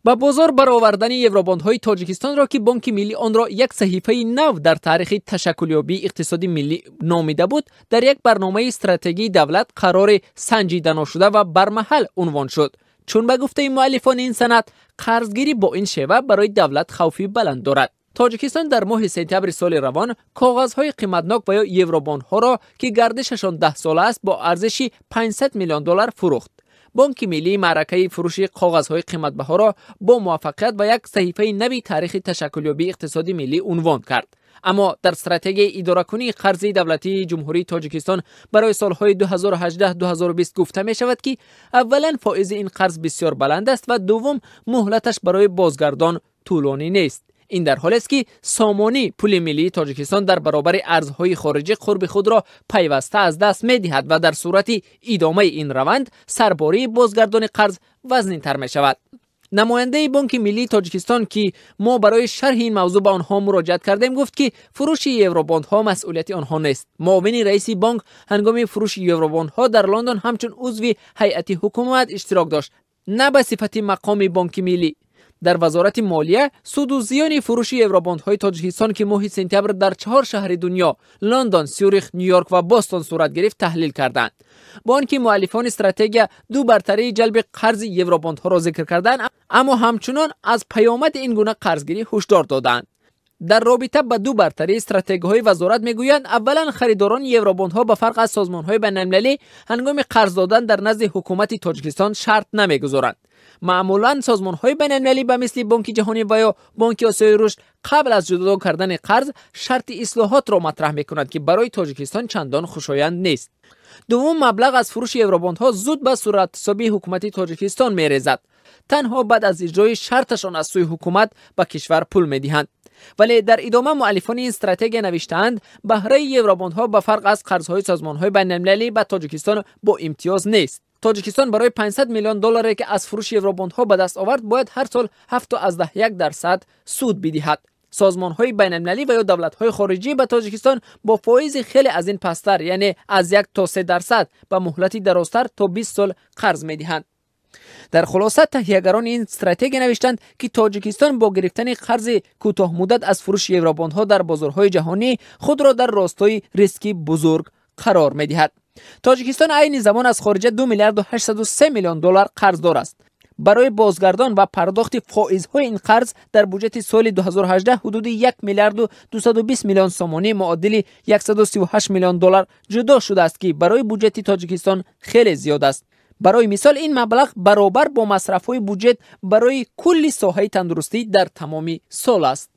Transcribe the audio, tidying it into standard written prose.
با بازار برآوردن یوروباندهای تاجیکستان را که بانک ملی آن را یک صحیفه نو در تاریخ تشکلیابی اقتصادی ملی نامیده بود، در یک برنامه استراتژی دولت قرار سنجیده نشده و برمحل عنوان شد. چون به گفته مؤلفان این سند، قرضگیری با این شیوه برای دولت خوفی بلند دارد. تاجیکستان در ماه سپتامبر سال روان کاغذهای قیمتناک و یا یوروباندها را که گردششان 10 ساله است با ارزش 500 میلیون دلار فروخت. بانک ملی معرکه فروش کاغذهای قیمتبها را با موفقیت و یک صحیفه نوی تاریخ تشکلیابی اقتصادی ملی عنوان کرد. اما در استراتژی اداره کنی قرض دولتی جمهوری تاجیکستان برای سالهای 2018-2020 گفته می شود که اولا فائز این قرض بسیار بلند است و دوم مهلتش برای بازگردان طولانی نیست. این در حالی است که سامانی پول ملی تاجیکستان در برابر ارزهای خارجی قرب خود را پیوسته از دست می دهد و در صورت ادامه این روند سرباری بازگردان قرض وزن‌تر می شود. نماینده بانک ملی تاجیکستان که ما برای شرح این موضوع به آنها مراجعت کردیم گفت که فروش یوروباندها مسئولیت آنها نیست. معاون رئیس بانک هنگام فروش یوروباندها در لندن همچون عضو هیئت حکومت اشتراک داشت، نه به صفت مقام بانک ملی. در وزارت مالیه سود و زیان فروش یوروباندهای تاجیکستان که ماه سپتامبر در 4 شهر دنیا لندن، سوریخ، نیویورک و بوستون صورت گرفت تحلیل کردند. با آنکه مؤلفان استراتژی دو برتری جلب قرض یوروباندها را ذکر کردند، اما همچنان از پیامد این گونه قرضگیری هشدار دادند. در رابطه با دو برتری استراتژی‌های وزارت میگویند اولا خریداران یوروباندها به فرق از سازمان‌های بین‌المللی هنگام قرض دادن در نزد حکومت تاجیکستان شرط نمیگذارند. معمولا سازمان‌های بین‌المللی به مثل بانک جهانی و یا بانک آسیای رشد قبل از جدا کردن قرض شرط اصلاحات را مطرح می‌کنند که برای تاجیکستان چندان خوشایند نیست. دوم، مبلغ از فروش یوروباندها زود به صورتحسابی حکومت تاجیکستان می‌ریزد. تنها بعد از اجرای شرطشان از سوی حکومت به کشور پول می‌دهند. ولی در ادامه مؤلفان این استراتژی نوشتند بهره یوروباندها به فرق از قرض‌های سازمان‌های بین‌المللی به تاجیکستان با امتیاز نیست. تاجیکستان برای 500 میلیون دلاری که از فروش یوروباندها به دست آورد باید هر سال 7.1% سود بدهد. سازمان‌های بین‌المللی و یا دولت‌های خارجی به تاجیکستان با فایز خیلی از این پستر، یعنی از 1 تا 3% به مهلتی درازتر تا 20 سال قرض می‌دهند. در خلاصه تهیه‌گران این استراتژی نوشتند که تاجیکستان با گرفتن قرض کوتاه مدت از فروش یوروباندها در بازارهای جهانی خود را در راستای ریسکی بزرگ قرار می‌دهد. تاجیکستان عین زمان از خارج 2 میلیارد و 803 میلیون دلار قرضدار است. برای بازگردان و پرداخت فائزهای این قرض در بودجه سال 2018 حدود 1 میلیارد و 220 میلیون سومانی معادل 138 میلیون دلار جدا شده است که برای بودجه تاجیکستان خیلی زیاد است. برای مثال این مبلغ برابر با مصرف‌های بودجه برای کل ساحه تندرستی در تمام سال است.